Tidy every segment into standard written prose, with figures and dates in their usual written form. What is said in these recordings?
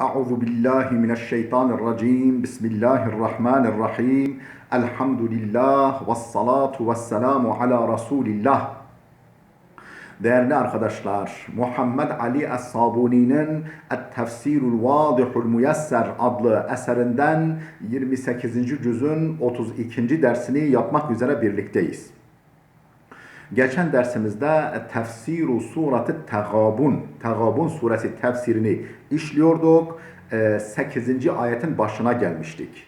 Euzu billahi mineşşeytanirracim. Bismillahirrahmanirrahim. Elhamdülillah ve salatu ve selamu ala Resulillah. Değerli arkadaşlar, Muhammed Ali Es-Sabuni'nin Et-Tefsirul Vadihul Müyesser adlı eserinden 28. cüzün 32. dersini yapmak üzere birlikteyiz. Geçen dersimizde Tefsiru Surati Tegabun, Tegabun suresi tefsirini işliyorduk. 8. ayetin başına gelmiştik.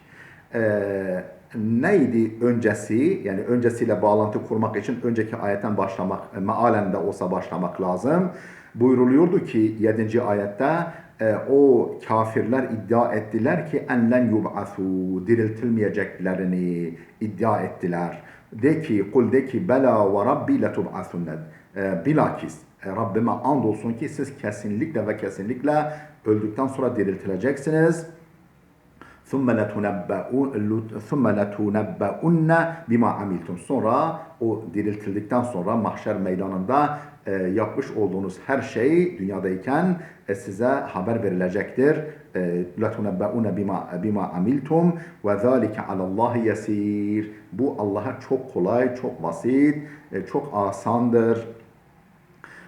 Neydi öncesi? Yani öncesiyle bağlantı kurmak için önceki ayetten başlamak, mealen de olsa başlamak lazım. Buyruluyordu ki 7. ayette o kafirler iddia ettiler ki enlen yub'asu, diriltilmeyeceklerini iddia ettiler. De ki, kul de ki bela ve rabbi letub'asunne. Bilakis Rabbime andolsun ki siz kesinlikle ve kesinlikle öldükten sonra diriltileceksiniz. ثُمَّ لَتُنَبَّؤُنَّ بِمَا عَمِلْتُمْ. Sonra o diriltildikten sonra mahşer meydanında yapmış olduğunuz her şey dünyadayken size haber verilecektir. لَتُنَبَّؤُنَّ بِمَا عَمِلْتُمْ وَذَٰلِكَ عَلَى اللّٰهِ يَسِيرٌ. Bu Allah'a çok kolay, çok basit, çok asandır.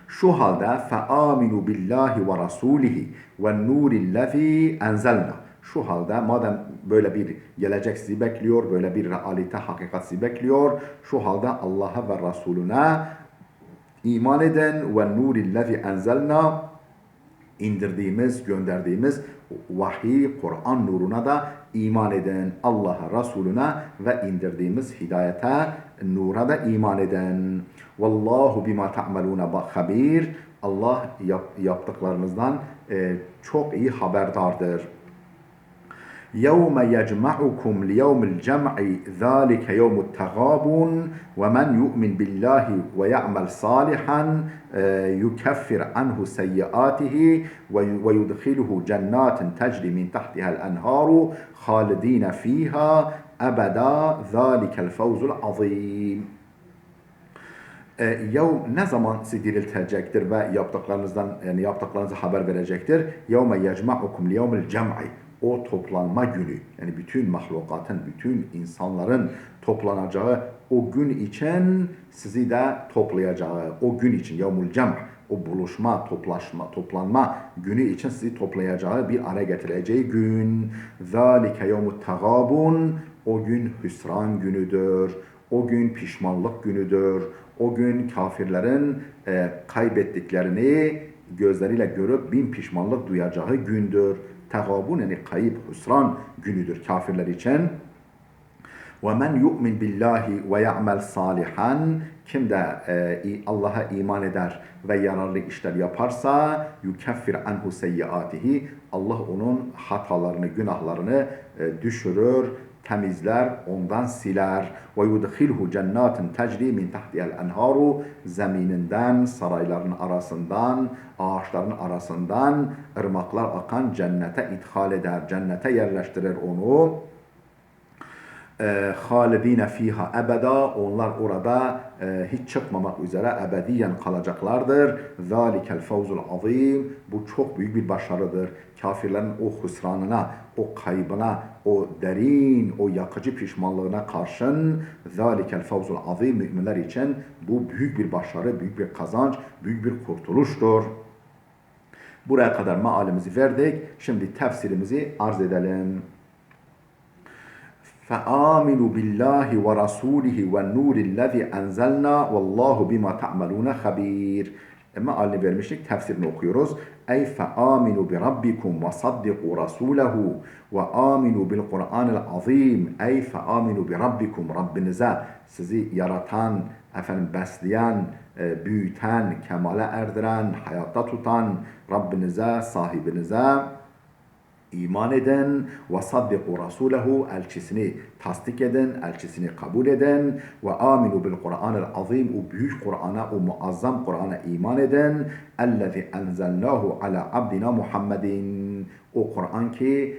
Şu halde فَآمِنُوا بِاللّٰهِ وَرَسُولِهِ وَالنُّورِ الَّذ۪ي اَنْزَلْنَا. Şu halde madem böyle bir gelecek sizi bekliyor, böyle bir realite, hakikat sizi bekliyor, şu halde Allah'a ve Resulüne iman edin. Ve nurillezî enzelna, indirdiğimiz, gönderdiğimiz vahiy, Kur'an nuruna da iman edin. Allah'a, Resulüne ve indirdiğimiz hidayete, nura da iman edin. Vallahu bima ta'maluna habir. Allah yaptıklarınızdan çok iyi haberdardır. يَوْمَ يَجْمَعُكُمْ لِيَوْمِ الْجَمْعِ ذَٰلِكَ يَوْمُ التَّغَابُنِ وَمَنْ يُؤْمِنْ بِاللّٰهِ وَيَعْمَلْ صَالِحًا يُكَفِّرْ عَنْهُ سَيِّئَاتِهِ وَيُدْخِلُهُ جَنَّاتٍ تَجْرِي مِنْ تَحْتِهَا الْأَنْهَارُ خَالِدِينَ فِيهَا أَبَدًا ذَٰلِكَ الْفَوْزُ الْعَظِيمُ. Ne zaman sizi diriltecektir ve yaptıklarınızı haber verecektir? يَوْمَ يَجْمَعُكُمْ لِيَوْمِ الْجَمْعِ. O toplanma günü, yani bütün mahlukatın, bütün insanların toplanacağı o gün için sizi de toplayacağı, o gün için yevmul cem', o buluşma, toplanma günü için sizi toplayacağı, bir araya getireceği gün. Zalike yevmut tegabun. O gün hüsran günüdür. O gün pişmanlık günüdür. O gün kafirlerin kaybettiklerini gözleriyle görüp bin pişmanlık duyacağı gündür. Tegabun yani kayıp, hüsran günüdür kafirler için. وَمَنْ يُؤْمِنْ بِاللّٰهِ وَيَعْمَلْ صَالِحًا. Kim de Allah'a iman eder ve yararlı işler yaparsa يُكَفِّرْ عَنْهُ سَيِّئَاتِهِ. Allah onun hatalarını, günahlarını düşürür, temizler, ondan siler. وَيُدْخِلْهُ جَنَّاتٍ تَجْرِي مِنْ تَحْتِهَا الْأَنْهَارُ. Zemininden, sarayların arasından, ağaçların arasından ırmaklar akan cennete ithal eder, cennete yerleştirir onu. Halidine fiha ebeda. Onlar orada hiç çıkmamak üzere ebediyen kalacaklardır. Zalikel fevzul azim. Bu çok büyük bir başarıdır. Kafirlerin o hüsranına, o kaybına, o derin, o yakıcı pişmanlığına karşın zalikel fevzul azim, müminler için bu büyük bir başarı, büyük bir kazanç, büyük bir kurtuluştur. Buraya kadar mealimizi verdik. Şimdi tefsirimizi arz edelim. فَآمِنُوا بِاللّٰهِ وَرَسُولِهِ وَالنُّورِ الَّذِي اَنْزَلْنَا وَاللّٰهُ بِمَا تَعْمَلُونَ خَب۪يرٌ. Mealini vermiştik, tefsirini okuyoruz. Ey فَآمِنُوا بِرَبِّكُمْ وَصَدِّقُوا رَسُولَهُ وَآمِنُوا بِالْقُرْآنِ الْعَظِيمِ. Ey فَآمِنُوا بِرَبِّكُمْ. Rabbinize, sizi yaratan, besleyen, büyüten, kemale erdiren, hayatta tutan Rabbinize, sahibinize İman edin. Ve saddiku rasulehu. Elçisini tasdik edin. Elçisini kabul edin. Ve aminu bil Kur'anil azim. O büyük Kur'an'a, o muazzam Kur'an'a iman edin. Ellezî enzelnâhu ala abdina Muhammedin. O Kur'an ki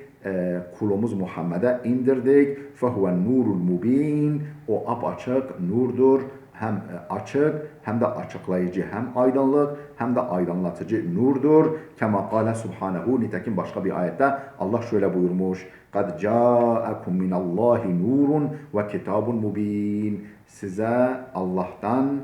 kulumuz Muhammed'e indirdik. Fehuven nurul mubin. O apaçık nurdur. hem açık hem de açıklayıcı, hem aydınlık hem de aydınlatıcı nurdur. Kema kâle subhanehu, nitekim başka bir ayette Allah şöyle buyurmuş: قَدْ جَاءَكُمْ مِنَ اللّٰهِ نُورٌ وَكِتَابٌ مُب۪ينٌ. Size Allah'tan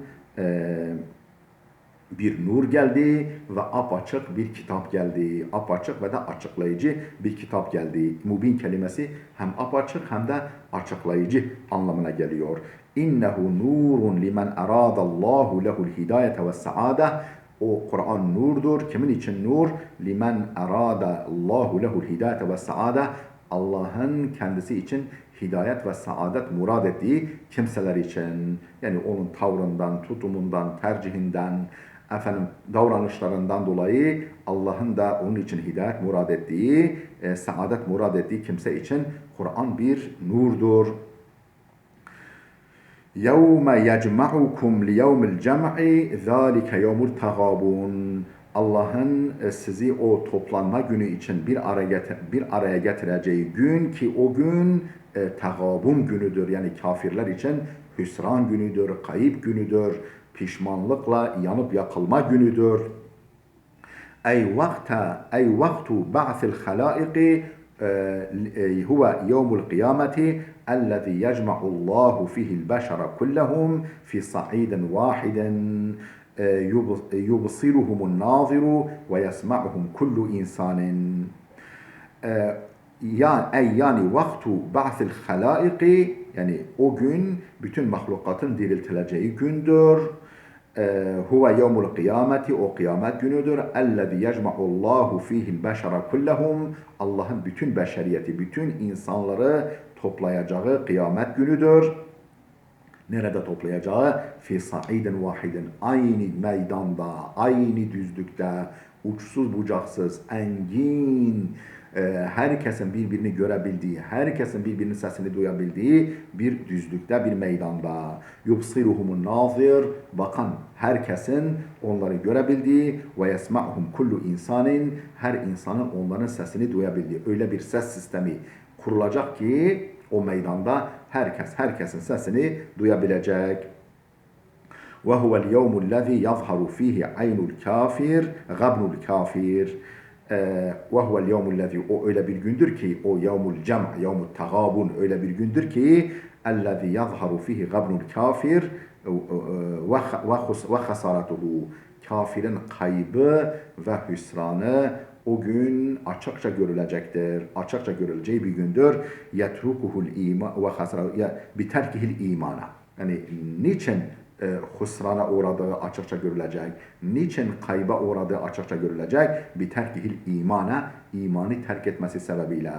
bir nur geldi ve apaçık bir kitap geldi. Apaçık ve de açıklayıcı bir kitap geldi. Mubin kelimesi hem apaçık hem de açıklayıcı anlamına geliyor. İnnehu nurun limen aradallahu lehul hidayete ve saade. O Kur'an nurdur. Kimin için nur? Limen aradallahu lehul hidayete ve saade. Allah'ın kendisi için hidayet ve saadet murad ettiği kimseler için, yani onun tavrından, tutumundan, tercihinden, davranışlarından dolayı Allah'ın da onun için hidayet murad ettiği, saadet murad ettiği kimse için Kur'an bir nurdur. يَوْمَ يَجْمَعُكُمْ لِيَوْمِ الْجَمْعِ ذَٰلِكَ يَوْمُ التَّغَابُونَ. Allah'ın sizi o toplanma günü için bir araya getireceği gün, ki o gün tegabun günüdür. Yani kafirler için hüsran günüdür, kayıp günüdür, pişmanlıkla yanıp yakılma günüdür. Ey vaktu ba'thil halaiqi huve yevmul kıyameti ellezî yecma'ullahu fihil beşere kullehum fi sa'idin vahidin yubsiruhumun naziru ve yesma'uhum kullu insanin. Yani vaktu ba'thil halaiqi, yani o gün bütün mahlukatın diriltileceği gündür. Huve yevmul kıyameti, o kıyamet günüdür. Ellezî yecma'ullahu fihil beşere kullehum. Allah'ın bütün beşeriyeti, bütün insanları toplayacağı kıyamet günüdür. Nerede toplayacağı? Fi sa'idin vahidin. Aynı meydanda, aynı düzlükte, uçsuz bucaksız, engin, herkesin birbirini görebildiği, herkesin birbirinin sesini duyabildiği bir düzlükte, bir meydanda. Yubsiruhumun nazir, bakan herkesin onları görebildiği, ve yesma'hum kullu insanin, her insanın onların sesini duyabildiği öyle bir ses sistemi kurulacak ki o meydanda herkesin sesini duyabilecek. Ve huvel yevmul lezî yazharu fîhi aynul kafir, gabnul kafir. Ve huvel yevmul lezî, o öyle bir gündür ki, o yevmul cem', yevmul tegabun, öyle bir gündür ki ellezî yazharu fîhi gabnul kafir ve hasaratuhu. Kafirin kaybı ve hüsranı o gün açıkça görülecektir. Açıkça görüleceği bir gündür. Yetrukuhul iman ve hasara biterkihil imana. Yani niçin husrana uğradığı açıkça görülecek? Niçin kayba uğradığı açıkça görülecek? Biterkihil imana, imanı terk etmesi sebebiyle.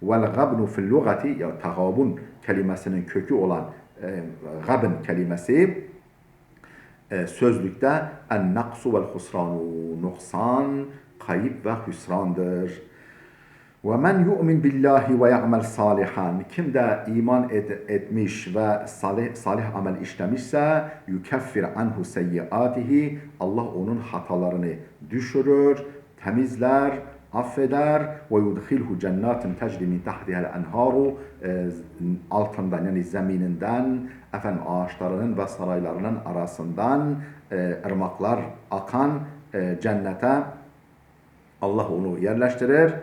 Vel gabnu fil lugati, ya tagabun kelimesinin kökü olan gabn kelimesi sözlükte en-naksu vel husranu, nuksan, kayıp ve hüsrandır. وَمَنْ يُؤْمِنْ بِاللّٰهِ وَيَعْمَلْ صَالِحًا. Kim de iman etmiş ve salih amel işlemişse يُكَفِّرْ عَنْهُ سَيِّئَاتِهِ. Allah onun hatalarını düşürür, temizler, affeder. وَيُدْخِلْهُ جَنَّاتٍ تَجْرِ مِنْ تَحْتِهَا الْاَنْهَارُ. Altından, yani zemininden, ağaçlarının ve saraylarının arasından ırmaklar akan cennete Allah onu yerleştirir.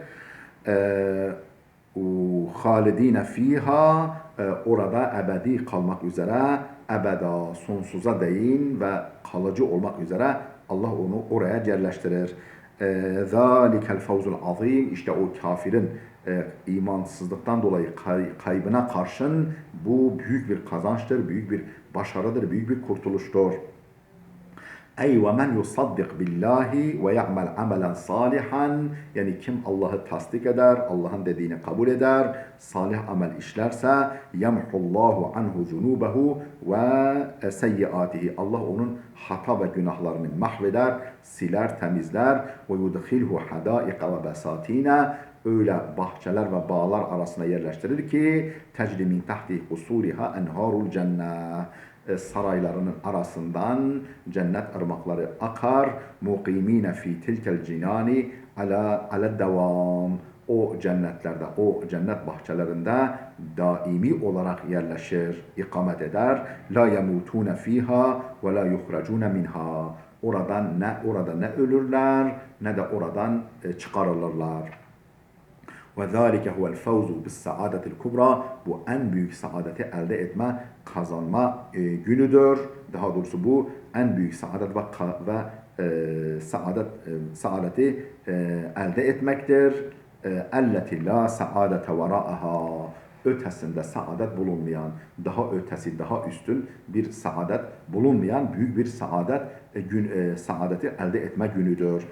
Halidine fiha, orada ebedi kalmak üzere, ebeda, sonsuza değin ve kalıcı olmak üzere Allah onu oraya yerleştirir. Zalikel fevzul azim, işte o kafirin imansızlıktan dolayı kaybına karşın bu büyük bir kazançtır, büyük bir başarıdır, büyük bir kurtuluştur. Ey ve men yusaddik billahi ve ya'mel amelen salihan. Yani kim Allah'ı tasdik eder, Allah'ın dediğini kabul eder, salih amel işlerse yemhullahu anhu zunubehu ve seyyiatihi. Allah onun hata ve günahlarını mahveder, siler, temizler. Ve yudkhilhu hadaika ve besatine. Öyle bahçeler ve bağlar arasına yerleştirir ki tecri min tahti husuriha enharul cennet. Saraylarının arasından cennet ırmakları akar. Muqimine fi tilkel cinani ala devam. o cennetlerde, o cennet bahçelerinde daimi olarak yerleşir, ikamet eder. La yemutune fiha ve la yuhracune minha. Orada ne ölürler ne de oradan çıkarılırlar. Ve zâlike huvel fevzu bis saadetil kubra. Bu en büyük saadeti elde etme, kazanma günüdür. Daha doğrusu bu en büyük saadet ve saadeti elde etmektir. Elleti la saadete vera'aha. Ötesinde saadet bulunmayan, daha ötesi, daha üstün bir saadet bulunmayan büyük bir saadeti elde etme günüdür.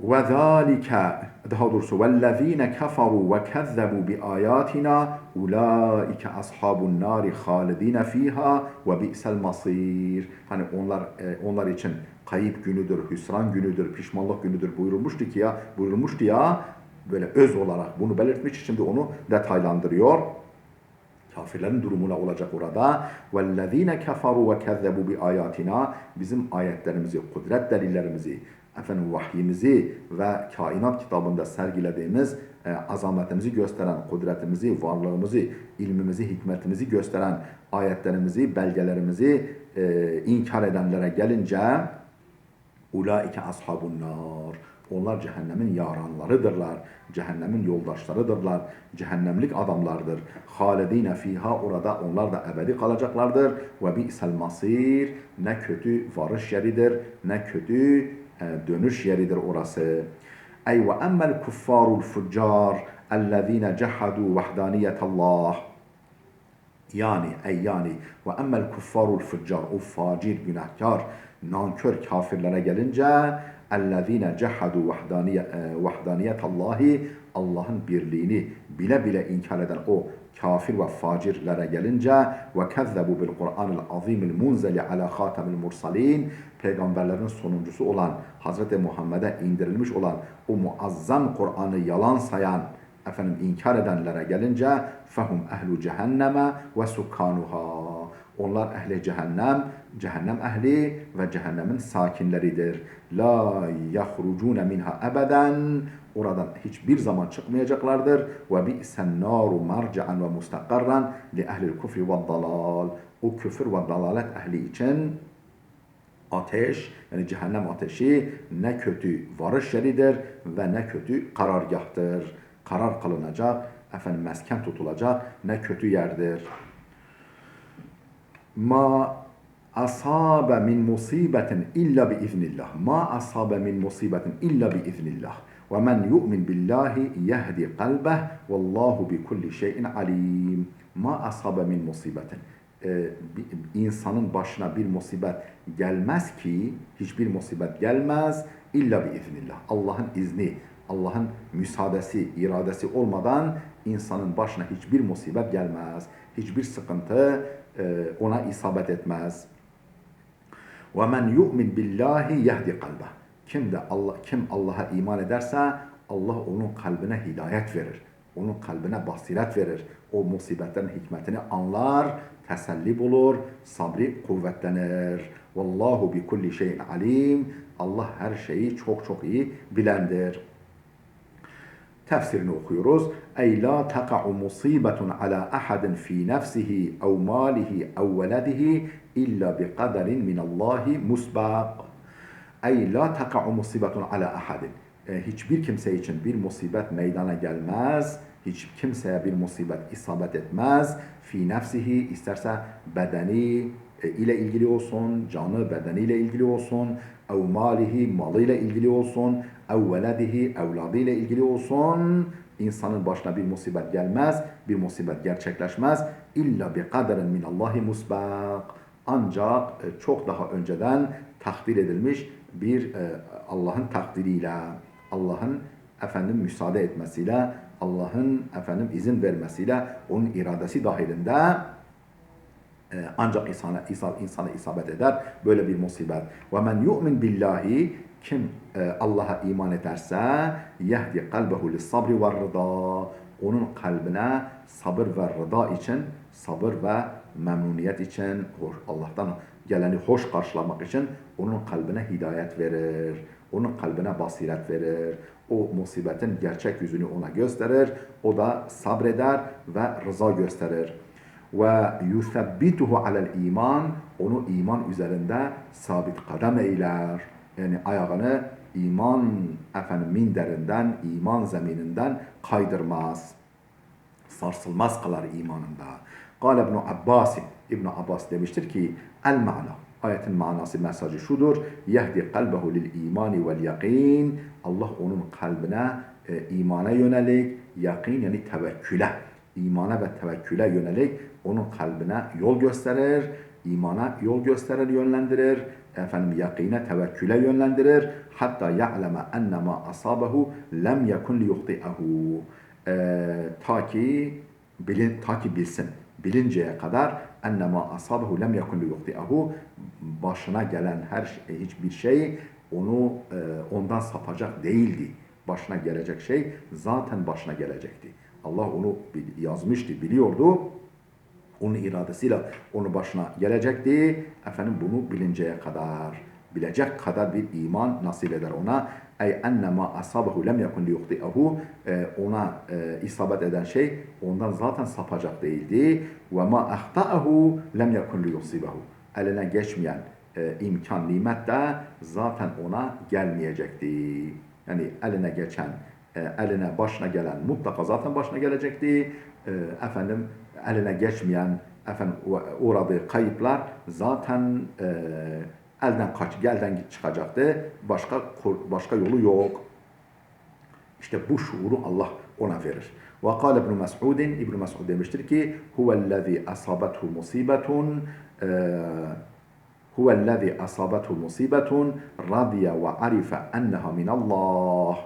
وَذَٰلِكَ daha doğrusu وَالَّذ۪ينَ كَفَرُوا وَكَذَّبُوا بِآيَاتِنَا اُولَٰئِكَ أَصْحَابُ النَّارِ خَالِد۪ينَ ف۪يهَا وَبِئْسَ الْمَص۪يرِ. Hani onlar için kayıp günüdür, hüsran günüdür, pişmanlık günüdür buyurulmuştu ya, böyle öz olarak bunu belirtmiş, şimdi onu detaylandırıyor. Kafirlerin durumuna olacak orada. وَالَّذ۪ينَ كَفَرُوا وَكَذَّبُوا بِآيَاتِنَا. Bizim ayetlerimizi, kudret delillerimizi, vahyimizi ve kainat kitabında sergilediğimiz azametimizi gösteren, kudretimizi, varlığımızı, ilmimizi, hikmetimizi gösteren ayetlerimizi, belgelerimizi inkar edenlere gelince ulaike ashabun nar. Onlar cehennemin yaranlarıdırlar. Cehennemin yoldaşlarıdırlar. Cehennemlik adamlardır. Halidine fiha. Orada onlar da ebedi kalacaklardır. Ve bi'sel masir. Ne kötü varış yeridir, ne kötü dönüş yeridir orası. Ey ve emmel kuffarul fuccar ellezine cehadu vahdaniyetallah. Yani ve emmel kuffarul fuccar, o facir, günahkar, nankör kafirlere gelince ellezine cehadu vahdaniyetallahi, Allah'ın birliğini bile bile inkar eden o kafir ve facirlere gelince ve kezzebu bil Kur'anil azimil munzeli ala hatemil mursalin, peygamberlerin sonuncusu olan Hazreti Muhammed'e indirilmiş olan o muazzam Kur'an'ı yalan sayan, inkar edenlere gelince fehum ehlu cehenneme ve sukkanuha. Onlar ehli cehennem, cehennem ehli ve cehennemin sakinleridir. La yahrucune minha ebeden. Oradan hiçbir zaman çıkmayacaklardır. Ve bi'sen naru marca'an ve mustakarran li ehlil kufri ve dalal. O küfür ve dalalet ehli için ateş, yani cehennem ateşi ne kötü varış yeridir ve ne kötü karargahtır. Karar kılınacak, mesken tutulacak ne kötü yerdir. Ma asabe min musibetin illa bi iznillah. Ma asabe min musibetin illa bi iznillah. Ve men yu'min billahi yehdi kalbeh vallahu bi kulli şeyin alim. Ma asabe min musibetin. İnsanın başına bir musibet gelmez ki, hiçbir musibet gelmez illa bi iznillah. Allah'ın izni, Allah'ın müsaadesi, iradesi olmadan insanın başına hiçbir musibet gelmez. Hiçbir sıkıntı ona isabet etmez. وَمَنْ يُؤْمِنْ بِاللّٰهِ يَهْدِ قَلْبَهِ. Kim Allah'a iman ederse Allah onun kalbine hidayet verir. Onun kalbine basiret verir. O musibetlerin hikmetini anlar, teselli bulur, sabri kuvvetlenir. Vallahu bi kulli şeyin alim. Allah her şeyi çok çok iyi bilendir. Tefsirini okuyoruz. Ey la taqa'u musibetun ala ahadin fi nefsihi ev malihi ev veledihi illa bi kaderin minallahi musbaq. Ey la taqa'u musibetun ala ahadin. Hiçbir kimse için bir musibet meydana gelmez. Hiç kimseye bir musibet isabet etmez. Fi nefsihi, isterse bedeni ile ilgili olsun, canı bedeniyle ilgili olsun, ev malihi, malıyla ilgili olsun, ev veledihi, evladıyla ilgili olsun. İnsanın başına bir musibet gelmez, bir musibet gerçekleşmez. İlla bi kaderin minallahi musbaq. Ancak çok daha önceden takdir edilmiş bir Allah'ın takdiriyle, Allah'ın müsaade etmesiyle, Allah'ın izin vermesiyle, onun iradesi dahilinde ancak insana isabet eder böyle bir musibet. وَمَنْ يُؤْمِنْ بِاللّٰهِ. Kim Allah'a iman ederse yehdi kalbehu lissabri ve rıda. Onun kalbine sabır ve rıda için, sabır ve memnuniyet için, Allah'tan geleni hoş karşılamak için onun kalbine hidayet verir. onun kalbine basiret verir. O musibetin gerçek yüzünü ona gösterir. O da sabreder ve rıza gösterir. Ve yusabbituhu alel iman, onu iman üzerinde sabit kadem eyler. Yani ayağını iman minderinden, iman zemininden kaydırmaz. Sarsılmaz kılar imanında. Kale İbn Abbas, İbn Abbas demiştir ki el ma'na, ayetin manası, mesajı şudur: yehdi kalbehu lil imani vel yakin. Allah onun kalbine imana yönelik, yakin yani tevekküle, imana ve tevekküle yönelik onun kalbine yol gösterir, imana yol gösterir, yönlendirir, yakine, tevekküle yönlendirir. Hatta ya'leme ennema asabehu lem yekun liyuhti'ahu. Ta ki bilsin, bilinceye kadar ennema asabehu lem yekun liyuhti'ahu, başına gelen her şey, hiçbir şey onu ondan sapacak değildi. Başına gelecek şey zaten başına gelecekti. Allah onu yazmıştı, biliyordu. Onun iradesiyle onu başına gelecekti. Bunu bilinceye kadar, bilecek kadar bir iman nasip eder ona. Ey ennema asabehu lem yekun liyuhti'ahu, ona isabet eden şey ondan zaten sapacak değildi. Ve ma ahta'ahu lem yekun liyusibahu, eline geçmeyen imkan, nimet de zaten ona gelmeyecekti. Yani eline geçen, eline başına gelen mutlaka zaten başına gelecekti. Eline geçmeyen, uğradığı kayıplar zaten elden çıkacaktı. Başka yolu yok. İşte bu şuuru Allah ona verir. Ve kâle İbn Mes'ud, İbn Mes'ud demiştir ki huvellezî asabethu musibetun huvellezî asabethu musibetun radiye ve arife enneha minallah.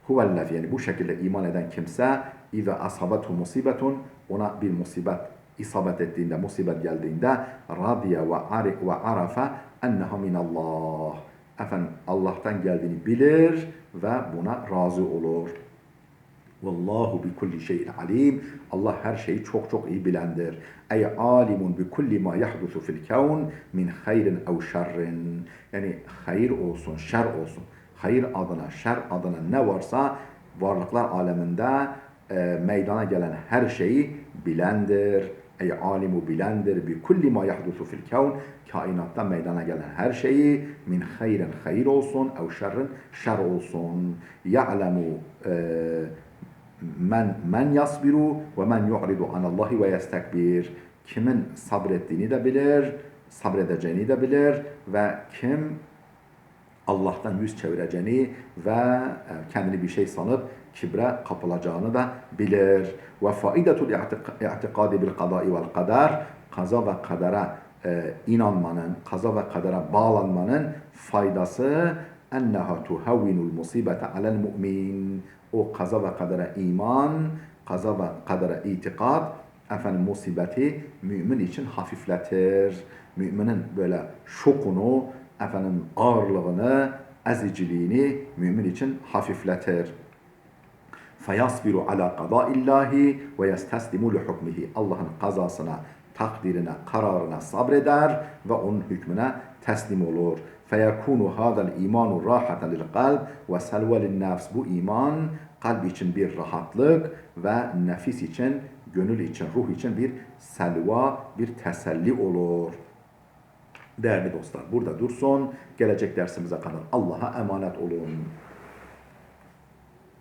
Huvellezî, yani bu şekilde iman eden kimse, İza asabethu musibetun, ona bir musibet isabet ettiğinde, musibet geldiğinde, radiye ve arafa enneha minallah, Allah'tan geldiğini bilir ve buna razı olur. Vallahu bi kulli şeyin alim. Allah her şeyi çok çok iyi bilendir. Ey alimun bi kulli ma yahdusu fil kevn min hayrin ev şerrin. Yani hayır olsun, şer olsun. Hayır adına, şer adına ne varsa varlıklar aleminde meydana gelen her şeyi bilendir. Ey alimu, bilendir. Bi kulli ma yahdusu fil kevn, kainatta meydana gelen her şeyi, min hayrin, hayır olsun, ev şerrin, şer olsun. Ya'lemu men yasbiru ve men yu'ridu anallahi ve yestekbir. Kimin sabrettiğini de bilir, sabredeceğini de bilir ve kim Allah'tan yüz çevireceğini ve kendini bir şey sanıp kibre kapılacağını da bilir. Ve faidetul i'tikadi bil kadai vel kader, kaza ve kadere inanmanın, kaza ve kadere bağlanmanın faydası enneha tuhevvinul musibete alel mu'min. O kaza ve kadere iman, kaza ve kadere itikad, musibeti mümin için hafifletir. Müminin böyle şokunu, ağırlığını, eziciliğini mümin için hafifletir. فَيَصْبِرُ عَلَى قَضَاءِ اللّٰهِ وَيَسْتَسْلِمُ لِحُكْمِهِ. Allah'ın kazasına, takdirine, kararına sabreder ve onun hükmüne teslim olur. فَيَكُونُ هَذَا الْاِيمَانُ رَاحَةً لِلْقَلْبِ وَسَلْوَ لِلنَّفْسِ. Bu iman kalp için bir rahatlık ve nefis için, gönül için, ruh için bir selva, bir teselli olur. Değerli dostlar, burada dursun. Gelecek dersimize kadar Allah'a emanet olun.